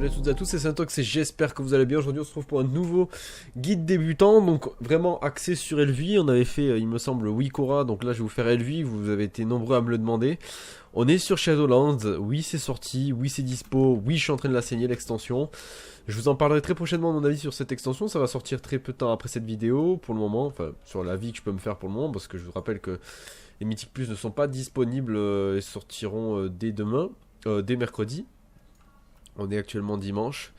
salut à toutes et à tous, c'est Syntox et j'espère que vous allez bien. Aujourd'hui on se retrouve pour un nouveau guide débutant, donc vraiment axé sur Elvi. On avait fait, il me semble, Wikora, donc là je vais vous faire Elvi, vous avez été nombreux à me le demander. On est sur Shadowlands, oui c'est sorti, oui c'est dispo, oui je suis en train de la saigner l'extension. Je vous en parlerai très prochainement mon avis sur cette extension, ça va sortir très peu de temps après cette vidéo pour le moment, enfin sur l'avis que je peux me faire pour le moment, parce que je vous rappelle que les Mythiques Plus ne sont pas disponibles et sortiront dès demain, dès mercredi. On est actuellement dimanche.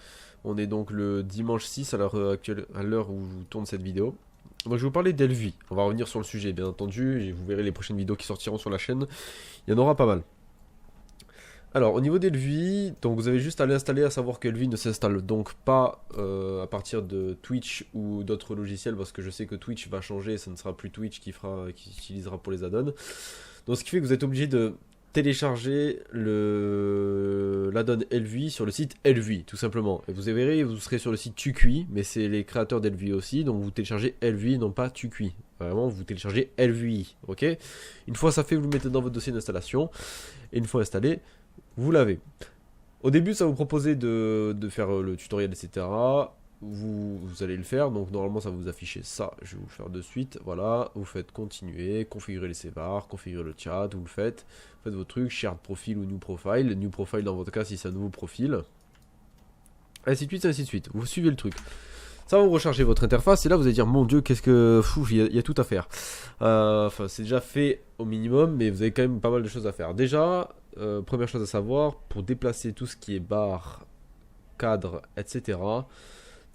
On est donc le dimanche 6 à l'heure actuelle, à l'heure où je tourne cette vidéo. Moi je vais vous parler d'Elvi. On va revenir sur le sujet bien entendu. Et vous verrez les prochaines vidéos qui sortiront sur la chaîne. Il y en aura pas mal. Alors au niveau d'Elvi, donc vous avez juste à l'installer, à savoir qu'Elvi ne s'installe donc pas à partir de Twitch ou d'autres logiciels, parce que je sais que Twitch va changer, ça ne sera plus Twitch qui utilisera pour les add-ons. Donc ce qui fait que vous êtes obligé de télécharger l'add-on Elvi sur le site Elvi tout simplement, et vous verrez, vous serez sur le site Tuqui, mais c'est les créateurs d'Elvi aussi, donc vous téléchargez Elvi, non pas Tuqui, vraiment vous téléchargez Elvi, ok. Une fois ça fait, vous le mettez dans votre dossier d'installation, et une fois installé, vous l'avez. Au début ça va vous proposer de faire le tutoriel, etc. Vous allez le faire, donc normalement ça va vous afficher ça, je vais vous le faire de suite, voilà, vous faites continuer, configurer les sévars, configurer le chat, vous le faites vos trucs, shared profile ou new profile dans votre cas si c'est un nouveau profil, ainsi de suite, ainsi de suite, vous suivez le truc. Ça va vous recharger votre interface, et là vous allez dire, mon dieu, qu'est-ce que... Fou, il y a tout à faire. Enfin, c'est déjà fait au minimum, mais vous avez quand même pas mal de choses à faire. Déjà, première chose à savoir, pour déplacer tout ce qui est barre, cadre, etc.,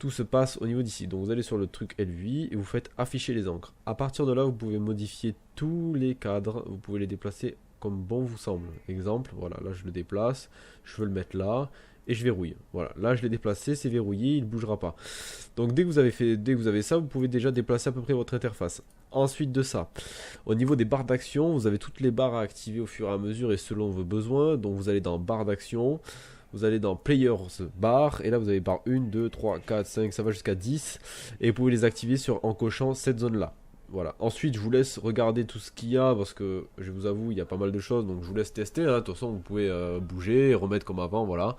tout se passe au niveau d'ici. Donc vous allez sur le truc Elvi et vous faites afficher les encres. À partir de là, vous pouvez modifier tous les cadres. Vous pouvez les déplacer comme bon vous semble. Exemple, voilà, là je le déplace. Je veux le mettre là et je verrouille. Voilà, là je l'ai déplacé, c'est verrouillé, il ne bougera pas. Donc dès que vous avez ça, vous pouvez déjà déplacer à peu près votre interface. Ensuite de ça, au niveau des barres d'action, vous avez toutes les barres à activer au fur et à mesure et selon vos besoins. Donc vous allez dans barres d'action. Vous allez dans Players Bar, et là vous avez barre 1, 2, 3, 4, 5, ça va jusqu'à 10. Et vous pouvez les activer en cochant cette zone-là. Voilà. Ensuite, je vous laisse regarder tout ce qu'il y a, parce que je vous avoue, il y a pas mal de choses, donc je vous laisse tester. Hein. De toute façon, vous pouvez bouger, remettre comme avant, voilà.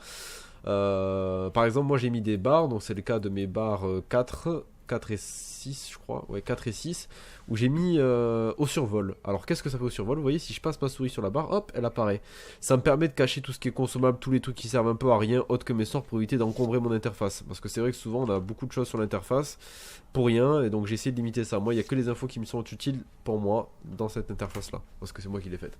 Par exemple, moi j'ai mis des barres, donc c'est le cas de mes barres 4 et 6, je crois, ouais, 4 et 6, où j'ai mis au survol. Alors qu'est-ce que ça fait au survol? Vous voyez, si je passe ma souris sur la barre, hop, elle apparaît. Ça me permet de cacher tout ce qui est consommable, tous les trucs qui servent un peu à rien, autre que mes sorts, pour éviter d'encombrer mon interface. Parce que c'est vrai que souvent on a beaucoup de choses sur l'interface pour rien, et donc j'ai essayé de limiter ça. Moi, il n'y a que les infos qui me sont utiles pour moi dans cette interface-là, parce que c'est moi qui l'ai faite.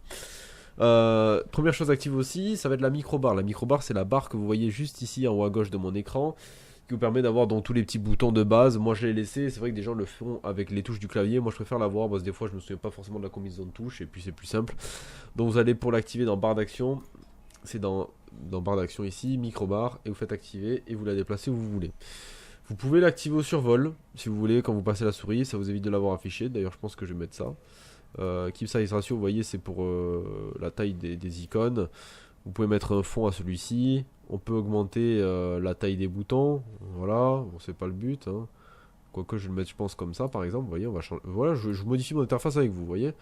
Première chose active aussi, ça va être la micro-barre. La micro-barre, c'est la barre que vous voyez juste ici en haut à gauche de mon écran, qui vous permet d'avoir donc tous les petits boutons de base. Moi je l'ai laissé, c'est vrai que des gens le font avec les touches du clavier, moi je préfère l'avoir parce que des fois je me souviens pas forcément de la combinaison de touches et puis c'est plus simple. Donc vous allez pour l'activer dans barre d'action, c'est dans barre d'action ici, micro-barre, et vous faites activer et vous la déplacez où vous voulez. Vous pouvez l'activer au survol si vous voulez quand vous passez la souris, ça vous évite de l'avoir affiché. D'ailleurs je pense que je vais mettre ça. Keep Size Ratio, vous voyez, c'est pour la taille des icônes. Vous pouvez mettre un fond à celui-ci. On peut augmenter la taille des boutons. Voilà, bon, c'est pas le but. Hein. Quoique je vais le mettre, je pense, comme ça, par exemple. Vous voyez, on va changer. Voilà, je modifie mon interface avec vous, vous voyez.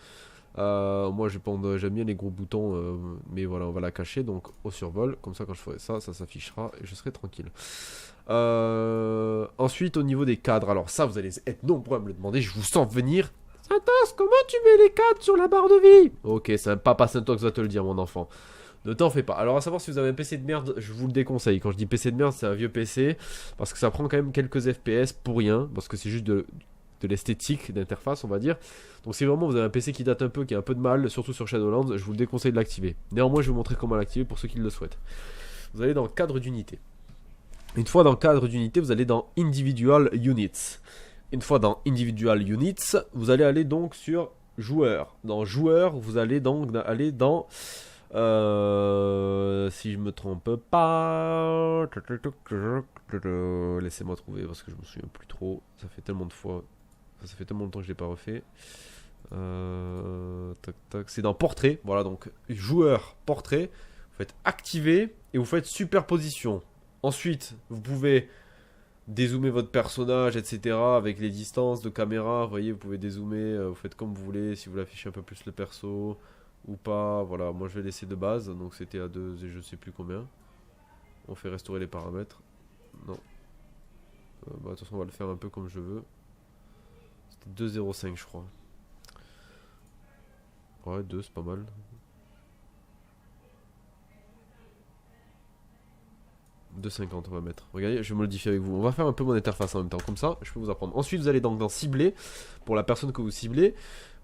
Moi, j'aime bien les gros boutons, mais voilà, on va la cacher. Donc, au survol, comme ça, quand je ferai ça, ça s'affichera et je serai tranquille. Ensuite, au niveau des cadres, alors ça, vous allez être nombreux à me le demander. Je vous sens venir. Syntox, comment tu mets les cadres sur la barre de vie? Ok, c'est un papa Syntox va te le dire, mon enfant. Ne t'en fais pas. Alors à savoir, si vous avez un PC de merde, je vous le déconseille. Quand je dis PC de merde, c'est un vieux PC, parce que ça prend quand même quelques FPS pour rien, parce que c'est juste de l'esthétique d'interface, on va dire. Donc si vraiment vous avez un PC qui date un peu, qui a un peu de mal, surtout sur Shadowlands, je vous le déconseille de l'activer. Néanmoins, je vais vous montrer comment l'activer pour ceux qui le souhaitent. Vous allez dans cadre d'unité. Une fois dans cadre d'unité, vous allez dans Individual Units. Une fois dans Individual Units, vous allez aller donc sur Joueur. Dans Joueur, vous allez donc aller dans... si je me trompe pas... Laissez-moi trouver parce que je me souviens plus trop. Ça fait tellement de fois... Ça fait tellement de temps que je l'ai pas refait. C'est dans Portrait. Voilà, donc Joueur, Portrait. Vous faites Activer et vous faites Superposition. Ensuite, vous pouvez... dézoomer votre personnage, etc. avec les distances de caméra. Vous voyez, vous pouvez dézoomer, vous faites comme vous voulez. Si vous l'affichez un peu plus le perso ou pas. Voilà, moi je vais laisser de base. Donc c'était à 2 et je sais plus combien. On fait restaurer les paramètres. Non. Bah, de toute façon, on va le faire un peu comme je veux. C'était 2,05 je crois. Ouais, 2 c'est pas mal. 2,50 on va mettre. Regardez, je vais modifier avec vous. On va faire un peu mon interface en même temps. Comme ça, je peux vous apprendre. Ensuite, vous allez donc dans cibler. Pour la personne que vous ciblez,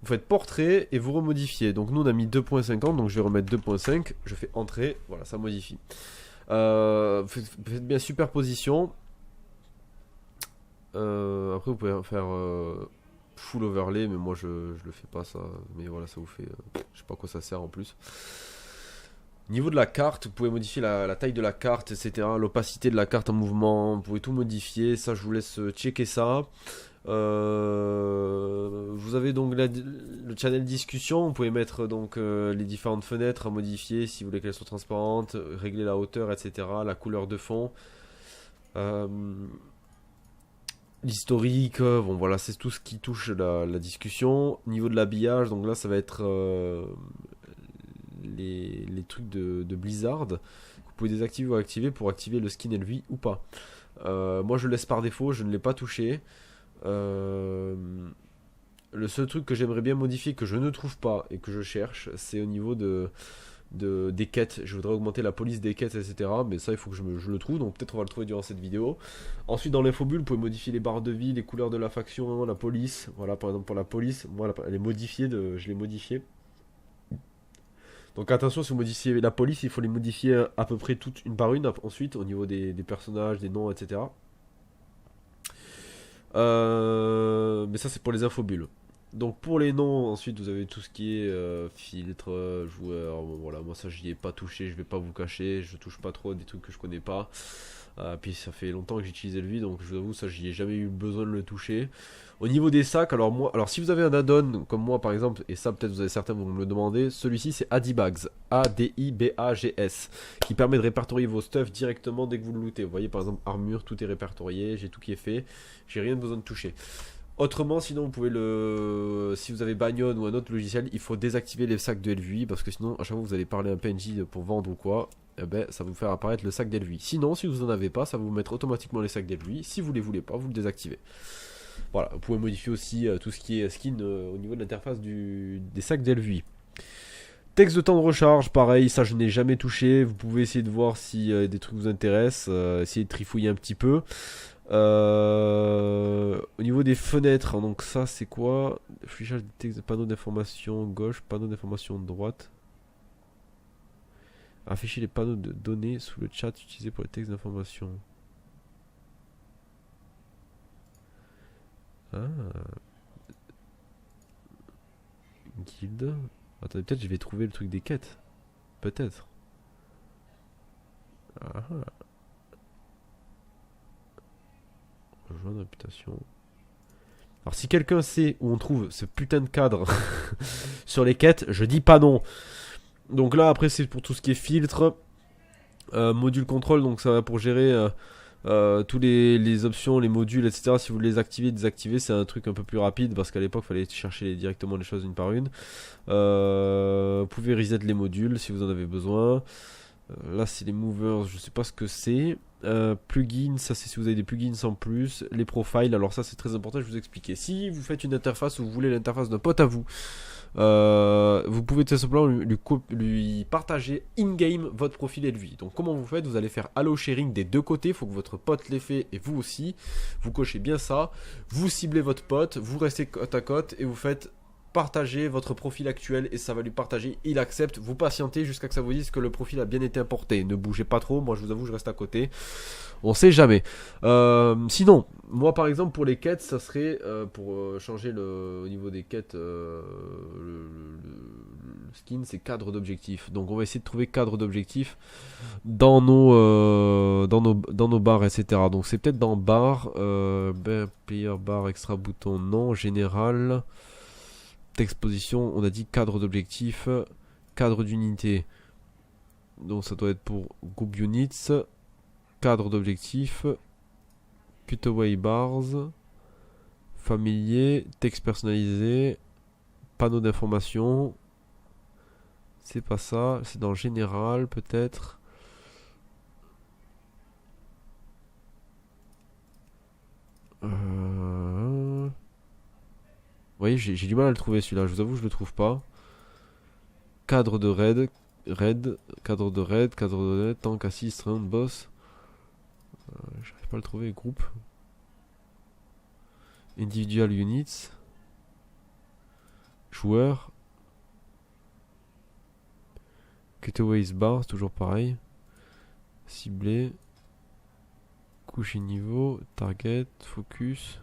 vous faites portrait et vous remodifiez. Donc nous, on a mis 2,50. Donc je vais remettre 2,5. Je fais entrée. Voilà, ça modifie. Faites bien superposition. Après, vous pouvez faire full overlay. Mais moi, je le fais pas ça. Mais voilà, ça vous fait... je sais pas à quoi ça sert en plus. Niveau de la carte, vous pouvez modifier la taille de la carte, etc. L'opacité de la carte en mouvement, vous pouvez tout modifier. Ça, je vous laisse checker ça. Vous avez donc le channel discussion. Vous pouvez mettre donc les différentes fenêtres à modifier si vous voulez qu'elles soient transparentes, régler la hauteur, etc. La couleur de fond. L'historique, bon voilà, c'est tout ce qui touche la discussion. Niveau de l'habillage, donc là, ça va être... les trucs de Blizzard. Vous pouvez désactiver ou activer pour activer le skin LV ou pas. Moi je le laisse par défaut, je ne l'ai pas touché. Le seul truc que j'aimerais bien modifier, que je ne trouve pas et que je cherche, c'est au niveau des quêtes. Je voudrais augmenter la police des quêtes, etc. Mais ça il faut que je le trouve, donc peut-être on va le trouver durant cette vidéo. Ensuite dans l'infobulle, vous pouvez modifier les barres de vie, les couleurs de la faction, la police. Voilà, par exemple pour la police, moi elle est modifiée, je l'ai modifiée. Donc attention, si vous modifiez la police, il faut les modifier à peu près toutes une par une. Ensuite, au niveau des personnages, des noms, etc. Mais ça, c'est pour les infobules. Donc pour les noms, ensuite, vous avez tout ce qui est filtre, joueur. Bon, voilà, moi ça, j'y ai pas touché. Je vais pas vous cacher. Je touche pas trop à des trucs que je connais pas. Puis ça fait longtemps que j'utilisais lui, donc je vous avoue, ça, j'y ai jamais eu besoin de le toucher. Au niveau des sacs, alors si vous avez un add-on comme moi par exemple, et ça peut-être vous avez certains vont me le demander, celui-ci c'est Adibags, A-D-I-B-A-G-S, qui permet de répertorier vos stuff directement dès que vous le lootez. Vous voyez par exemple armure, tout est répertorié, j'ai tout qui est fait, j'ai rien besoin de toucher. Autrement, sinon vous pouvez si vous avez Bagnon ou un autre logiciel, il faut désactiver les sacs de LVI parce que sinon à chaque fois que vous allez parler un PNJ pour vendre ou quoi, eh ben, ça va vous faire apparaître le sac d'LVI. Sinon, si vous en avez pas, ça va vous mettre automatiquement les sacs d'LVI. Si vous les voulez pas, vous le désactivez. Voilà, vous pouvez modifier aussi tout ce qui est skin au niveau de l'interface des sacs d'LVI. Texte de temps de recharge, pareil, ça je n'ai jamais touché. Vous pouvez essayer de voir si des trucs vous intéressent, essayer de trifouiller un petit peu. Au niveau des fenêtres, hein, donc ça c'est quoi? Affichage des textes de panneaux d'information gauche, panneau d'information droite. Afficher les panneaux de données sous le chat utilisé pour les textes d'information. Ah. Guilde. Attendez, peut-être je vais trouver le truc des quêtes. Peut-être. Ah. Rejoindre réputation. Alors si quelqu'un sait où on trouve ce putain de cadre sur les quêtes, je dis pas non. Donc là après c'est pour tout ce qui est filtre, module contrôle, donc ça va pour gérer tous les options, les modules, etc. Si vous les activez, désactivez, c'est un truc un peu plus rapide parce qu'à l'époque il fallait chercher directement les choses une par une. Vous pouvez reset les modules si vous en avez besoin. Là c'est les movers, je sais pas ce que c'est. Plugins, ça c'est si vous avez des plugins en plus. Les profiles, alors ça c'est très important, je vais vous expliquer. Si vous faites une interface ou vous voulez l'interface d'un pote à vous, vous pouvez tout simplement lui partager in-game votre profil et lui. Donc comment vous faites? Vous allez faire allo sharing des deux côtés, il faut que votre pote l'ait fait et vous aussi. Vous cochez bien ça, vous ciblez votre pote, vous restez côte à côte et vous faites partager votre profil actuel et ça va lui partager, il accepte, vous patientez jusqu'à que ça vous dise que le profil a bien été importé, ne bougez pas trop, moi je vous avoue je reste à côté, on sait jamais. Sinon, moi par exemple pour les quêtes, ça serait pour changer au niveau des quêtes, le skin c'est cadre d'objectif, donc on va essayer de trouver cadre d'objectif dans nos barres, etc. Donc c'est peut-être dans barre, player bar extra bouton, non, général. Texte position, on a dit cadre d'objectif, cadre d'unité, donc ça doit être pour group units, cadre d'objectif, cutaway bars, familier, texte personnalisé, panneau d'information, c'est pas ça, c'est dans général peut-être, Vous voyez, j'ai du mal à le trouver celui-là, je vous avoue, je le trouve pas. Cadre de raid, cadre de raid, tank assist, round, boss. J'arrive pas à le trouver, groupe. Individual units. Joueur. Cutaways bar, toujours pareil. Ciblé. Couche et niveau. Target. Focus.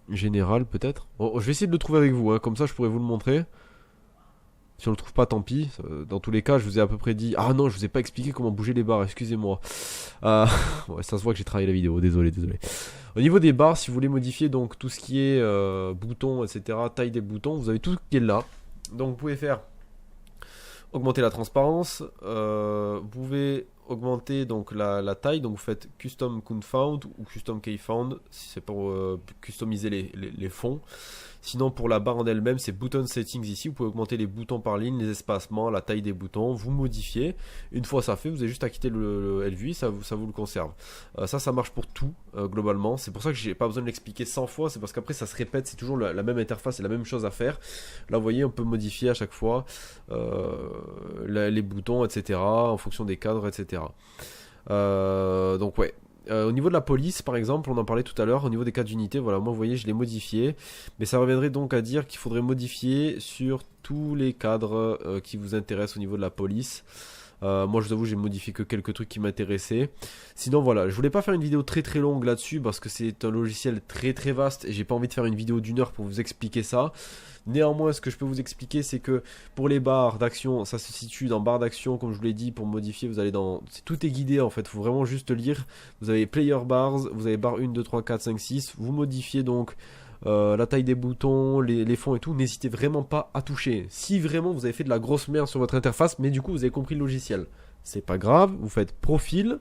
Général peut-être. Bon, je vais essayer de le trouver avec vous, hein, comme ça je pourrais vous le montrer. Si on le trouve pas, tant pis. Dans tous les cas, je vous ai à peu près dit... Ah non, je vous ai pas expliqué comment bouger les barres, excusez-moi. Ouais, ça se voit que j'ai travaillé la vidéo, désolé. Au niveau des barres, si vous voulez modifier donc tout ce qui est boutons, etc., taille des boutons, vous avez tout qui est là. Donc vous pouvez faire augmenter la transparence, vous pouvez augmenter donc la taille, donc vous faites custom confound ou custom keyfound si c'est pour customiser les fonds. Sinon pour la barre en elle-même, c'est button settings ici, vous pouvez augmenter les boutons par ligne, les espacements, la taille des boutons, vous modifiez. Une fois ça fait, vous avez juste à quitter le LVI, ça vous le conserve. Ça marche pour tout globalement, c'est pour ça que j'ai pas besoin de l'expliquer 100 fois, c'est parce qu'après ça se répète, c'est toujours la même interface et la même chose à faire. Là vous voyez, on peut modifier à chaque fois les boutons, etc. en fonction des cadres, etc. Donc ouais. Au niveau de la police par exemple, on en parlait tout à l'heure, au niveau des cadres d'unité, voilà, moi vous voyez je l'ai modifié, mais ça reviendrait donc à dire qu'il faudrait modifier sur tous les cadres qui vous intéressent au niveau de la police. Moi je vous avoue j'ai modifié que quelques trucs qui m'intéressaient. Sinon voilà, je voulais pas faire une vidéo très longue là-dessus parce que c'est un logiciel très vaste et j'ai pas envie de faire une vidéo d'1 heure pour vous expliquer ça. Néanmoins ce que je peux vous expliquer c'est que pour les barres d'action, ça se situe dans barre d'action comme je vous l'ai dit. Pour modifier vous allez dans... Tout est guidé en fait, il faut vraiment juste lire. Vous avez player bars, vous avez barre 1, 2, 3, 4, 5, 6. Vous modifiez donc la taille des boutons, les fonds et tout, n'hésitez vraiment pas à toucher. Si vraiment vous avez fait de la grosse merde sur votre interface, mais du coup vous avez compris le logiciel, c'est pas grave, vous faites profil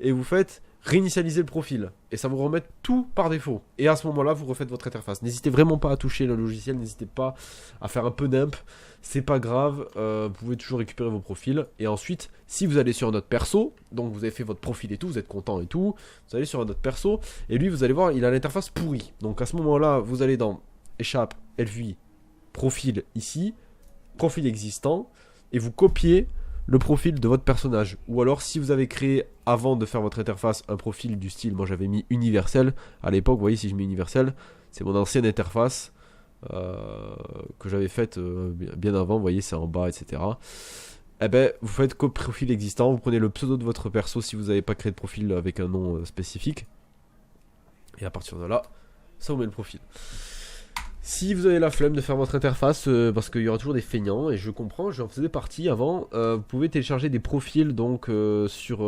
et vous faites réinitialiser le profil et ça vous remet tout par défaut. Et à ce moment-là, vous refaites votre interface. N'hésitez vraiment pas à toucher le logiciel, n'hésitez pas à faire un peu d'imp, c'est pas grave, vous pouvez toujours récupérer vos profils. Et ensuite, si vous allez sur un autre perso, donc vous avez fait votre profil et tout, vous êtes content et tout, vous allez sur un autre perso et lui, vous allez voir, il a l'interface pourrie. Donc à ce moment-là, vous allez dans échappe, LVI, profil ici, profil existant et vous copiez le profil de votre personnage. Ou alors si vous avez créé avant de faire votre interface un profil du style, moi j'avais mis universel à l'époque, vous voyez si je mets universel, c'est mon ancienne interface que j'avais faite bien avant, vous voyez c'est en bas, etc. Eh ben vous faites profil existant, vous prenez le pseudo de votre perso si vous n'avez pas créé de profil avec un nom spécifique, et à partir de là ça vous met le profil. Si vous avez la flemme de faire votre interface, parce qu'il y aura toujours des feignants, et je comprends, j'en faisais partie avant, vous pouvez télécharger des profils donc sur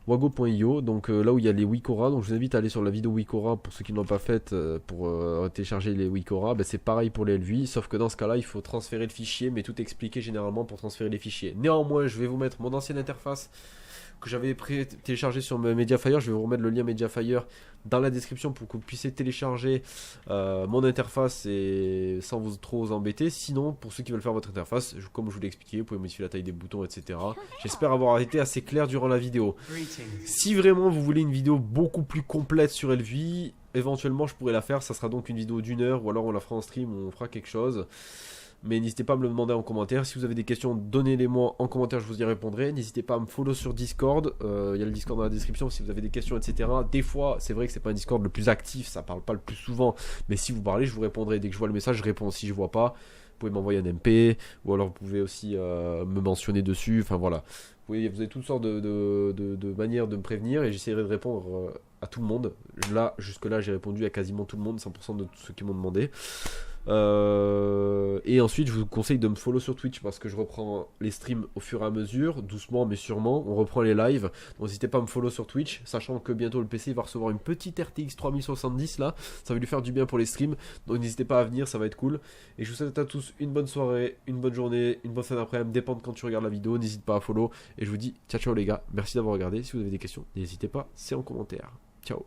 wago.io, donc là où il y a les Wikora. Donc je vous invite à aller sur la vidéo Wikora pour ceux qui ne l'ont pas faite pour télécharger les Wikora. Ben, c'est pareil pour les LVI, sauf que dans ce cas-là, il faut transférer le fichier, mais tout expliqué généralement pour transférer les fichiers. Néanmoins, je vais vous mettre mon ancienne interface que j'avais téléchargé sur Mediafire. Je vais vous remettre le lien Mediafire dans la description pour que vous puissiez télécharger mon interface et sans vous trop embêter. Sinon, pour ceux qui veulent faire votre interface, comme je vous l'ai expliqué, vous pouvez modifier la taille des boutons, etc. J'espère avoir été assez clair durant la vidéo. Si vraiment vous voulez une vidéo beaucoup plus complète sur LVI, éventuellement je pourrais la faire. Ça sera donc une vidéo d'1 heure ou alors on la fera en stream, on fera quelque chose. Mais n'hésitez pas à me le demander en commentaire. Si vous avez des questions, donnez-les-moi en commentaire, je vous y répondrai. N'hésitez pas à me follow sur Discord. Il y a le Discord dans la description si vous avez des questions, etc. Des fois, c'est vrai que c'est pas un Discord le plus actif, ça parle pas le plus souvent. Mais si vous parlez, je vous répondrai. Dès que je vois le message, je réponds. Si je vois pas, vous pouvez m'envoyer un MP. Ou alors vous pouvez aussi me mentionner dessus. Enfin voilà. Vous avez toutes sortes de manières de me prévenir. Et j'essaierai de répondre à tout le monde. Là, jusque-là, j'ai répondu à quasiment tout le monde, 100% de tous ceux qui m'ont demandé. Et ensuite je vous conseille de me follow sur Twitch parce que je reprends les streams au fur et à mesure, doucement mais sûrement, on reprend les lives. Donc n'hésitez pas à me follow sur Twitch, sachant que bientôt le PC va recevoir une petite RTX 3070 là, ça va lui faire du bien pour les streams. Donc n'hésitez pas à venir, ça va être cool. Et je vous souhaite à tous une bonne soirée, une bonne journée, une bonne fin d'après-midi, dépend de quand tu regardes la vidéo. N'hésite pas à follow et je vous dis ciao ciao les gars, merci d'avoir regardé. Si vous avez des questions, n'hésitez pas, c'est en commentaire. Ciao.